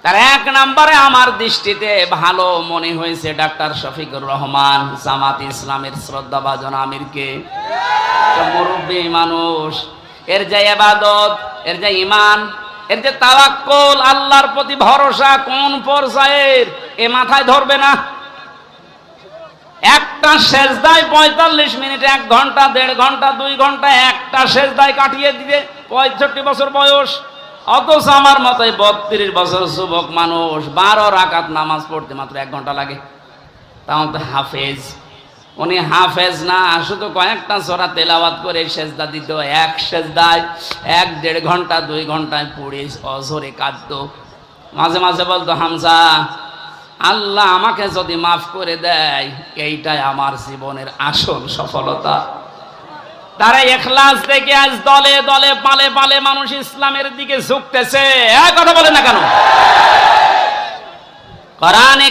তার এক নম্বরে আমার দৃষ্টিতে ভালো মনে হয়েছে ডাক্তার শফিকুর রহমান, জামাত ইসলামের শ্রদ্ধাভাজন আমিরকে। মুরব্বী মানুষ, এর যে ইবাদত, এর যে ঈমান, এর যে তাওয়াক্কুল, আল্লাহর প্রতি ভরসা কোন পর্যায়ের এ মাথায় ধরবে না। একটা সেজদায় 45 মিনিট, 1 ঘন্টা, 1.5 ঘন্টা, 2 ঘন্টা একটা সেজদায় কাটিয়ে দিবে, 65 বছর বয়স। অথচ আমার মতোই 32 বছর যুবক মানুষ 12 রাকাত নামাজ পড়তে মাত্র 1 ঘন্টা লাগে। তাও তো হাফেজ। উনি হাফেজ না, শুধু কয়েকটা সূরা তেলাওয়াত করে সেজদা দিত। এক সেজদায় 1-1.5 ঘন্টা, 2 ঘন্টায় পড়ে অজরে কাঁদতো। মাঝে মাঝে বলতো, হামজা, আল্লাহ আমাকে যদি মাফ করে দেয় এইটাই আমার জীবনের আসল সফলতা। তারা ইখলাস দেখে আজ দলে দলে পালে পালে মানুষ ইসলামের দিকে ঝুঁকতেছে। কথা বলে না কেন? কোরআনে